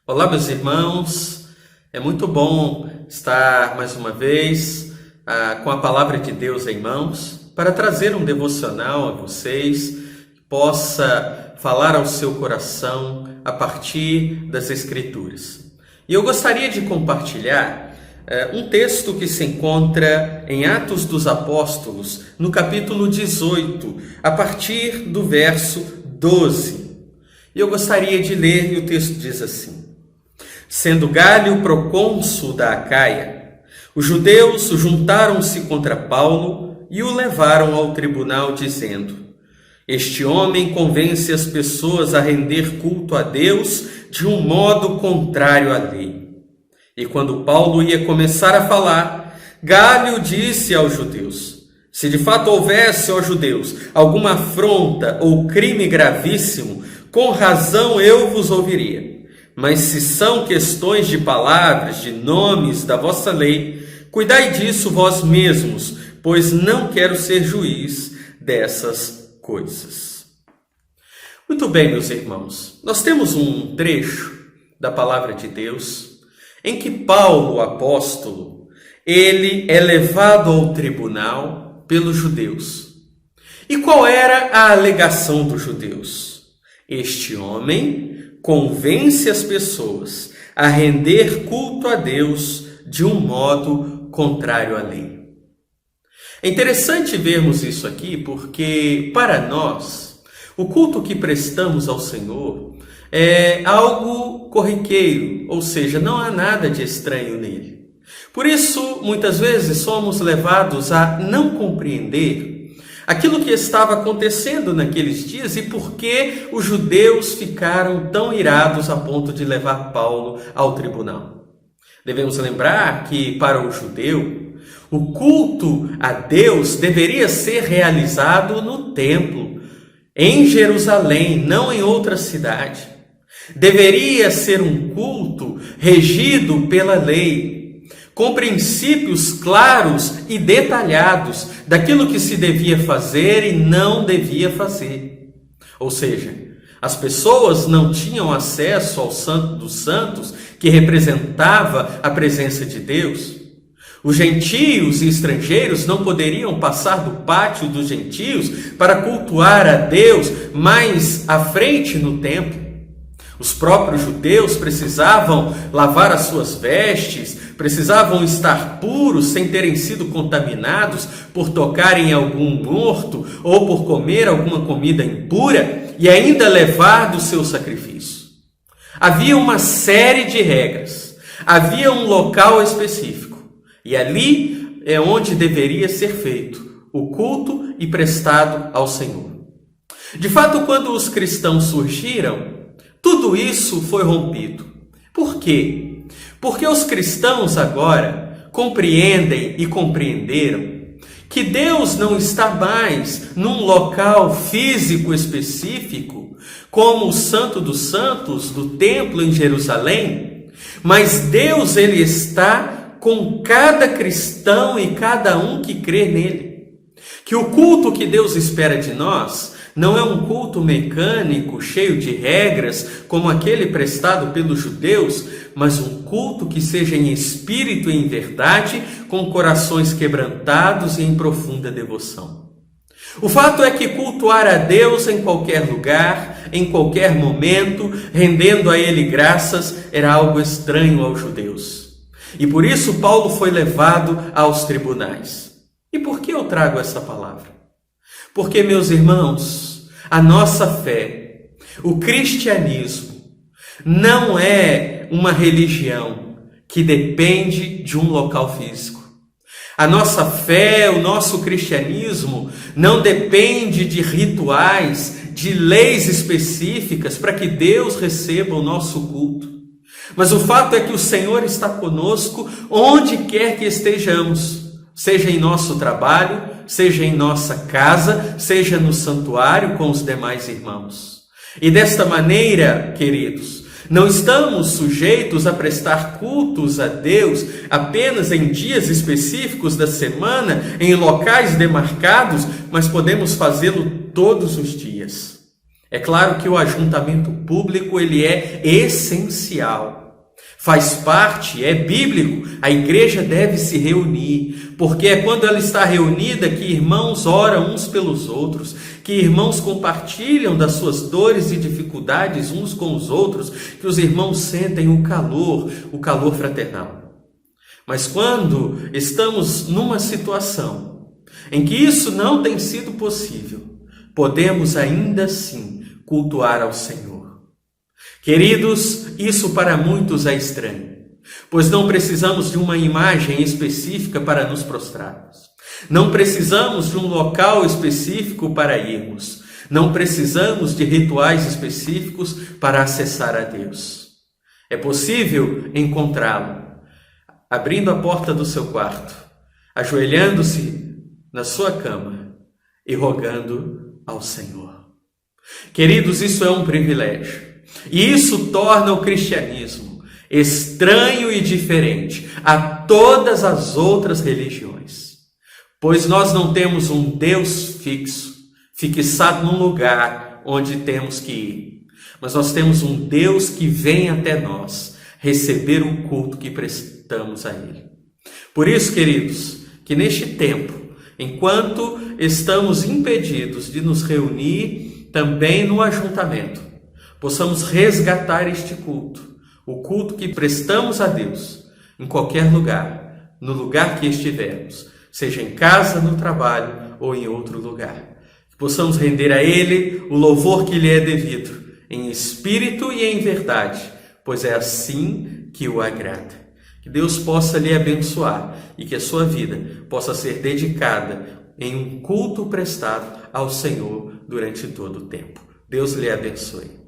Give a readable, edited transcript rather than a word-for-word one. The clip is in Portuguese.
Olá, meus irmãos, é muito bom estar mais uma vez com a palavra de Deus em mãos para trazer um devocional a vocês que possa falar ao seu coração a partir das Escrituras. E eu gostaria de compartilhar um texto que se encontra em Atos dos Apóstolos, no capítulo 18, a partir do verso 12. E eu gostaria de ler, e o texto diz assim: Sendo Galho procônsul da Acaia, os judeus juntaram-se contra Paulo e o levaram ao tribunal, dizendo: Este homem convence as pessoas a render culto a Deus de um modo contrário à lei. E quando Paulo ia começar a falar, Galho disse aos judeus: Se de fato houvesse, ó judeus, alguma afronta ou crime gravíssimo, com razão eu vos ouviria. Mas se são questões de palavras, de nomes da vossa lei, cuidai disso vós mesmos, pois não quero ser juiz dessas coisas. Muito bem, meus irmãos, nós temos um trecho da palavra de Deus em que Paulo, o apóstolo, ele é levado ao tribunal pelos judeus. E qual era a alegação dos judeus? Este homem convence as pessoas a render culto a Deus de um modo contrário à lei. É interessante vermos isso aqui porque, para nós, o culto que prestamos ao Senhor é algo corriqueiro, ou seja, não há nada de estranho nele. Por isso, muitas vezes somos levados a não compreender aquilo que estava acontecendo naqueles dias e por que os judeus ficaram tão irados a ponto de levar Paulo ao tribunal. Devemos lembrar que, para o judeu, o culto a Deus deveria ser realizado no templo, em Jerusalém, não em outra cidade. Deveria ser um culto regido pela lei, com princípios claros e detalhados daquilo que se devia fazer e não devia fazer. Ou seja, as pessoas não tinham acesso ao Santo dos Santos, que representava a presença de Deus. Os gentios e estrangeiros não poderiam passar do pátio dos gentios para cultuar a Deus mais à frente no templo. Os próprios judeus precisavam lavar as suas vestes, precisavam estar puros sem terem sido contaminados por tocarem algum morto ou por comer alguma comida impura e ainda levar do seu sacrifício. Havia uma série de regras, havia um local específico e ali é onde deveria ser feito o culto e prestado ao Senhor. De fato, quando os cristãos surgiram, tudo isso foi rompido. Por quê? Porque os cristãos agora compreendem e compreenderam que Deus não está mais num local físico específico, como o Santo dos Santos do templo em Jerusalém, mas Deus ele está com cada cristão e cada um que crê nele. Que o culto que Deus espera de nós não é um culto mecânico, cheio de regras, como aquele prestado pelos judeus, mas um culto que seja em espírito e em verdade, com corações quebrantados e em profunda devoção. O fato é que cultuar a Deus em qualquer lugar, em qualquer momento, rendendo a Ele graças, era algo estranho aos judeus. E por isso Paulo foi levado aos tribunais. E por que eu trago essa palavra? Porque, meus irmãos, a nossa fé, o cristianismo, não é uma religião que depende de um local físico. A nossa fé, o nosso cristianismo, não depende de rituais, de leis específicas para que Deus receba o nosso culto. Mas o fato é que o Senhor está conosco onde quer que estejamos, seja em nosso trabalho, seja em nossa casa, seja no santuário com os demais irmãos. E desta maneira, queridos, não estamos sujeitos a prestar cultos a Deus apenas em dias específicos da semana, em locais demarcados, mas podemos fazê-lo todos os dias. É claro que o ajuntamento público ele é essencial, faz parte, é bíblico, a igreja deve se reunir, porque é quando ela está reunida que irmãos oram uns pelos outros, que irmãos compartilham das suas dores e dificuldades uns com os outros, que os irmãos sentem o calor fraternal. Mas quando estamos numa situação em que isso não tem sido possível, podemos ainda assim cultuar ao Senhor. Queridos, isso para muitos é estranho, pois não precisamos de uma imagem específica para nos prostrarmos. Não precisamos de um local específico para irmos. Não precisamos de rituais específicos para acessar a Deus. É possível encontrá-lo abrindo a porta do seu quarto, ajoelhando-se na sua cama e rogando ao Senhor. Queridos, isso é um privilégio. E isso torna o cristianismo estranho e diferente a todas as outras religiões. Pois nós não temos um Deus fixado num lugar onde temos que ir. Mas nós temos um Deus que vem até nós receber o culto que prestamos a Ele. Por isso, queridos, que neste tempo, enquanto estamos impedidos de nos reunir também no ajuntamento, possamos resgatar este culto, o culto que prestamos a Deus, em qualquer lugar, no lugar que estivermos, seja em casa, no trabalho ou em outro lugar. Que possamos render a Ele o louvor que lhe é devido, em espírito e em verdade, pois é assim que o agrada. Que Deus possa lhe abençoar e que a sua vida possa ser dedicada em um culto prestado ao Senhor durante todo o tempo. Deus lhe abençoe.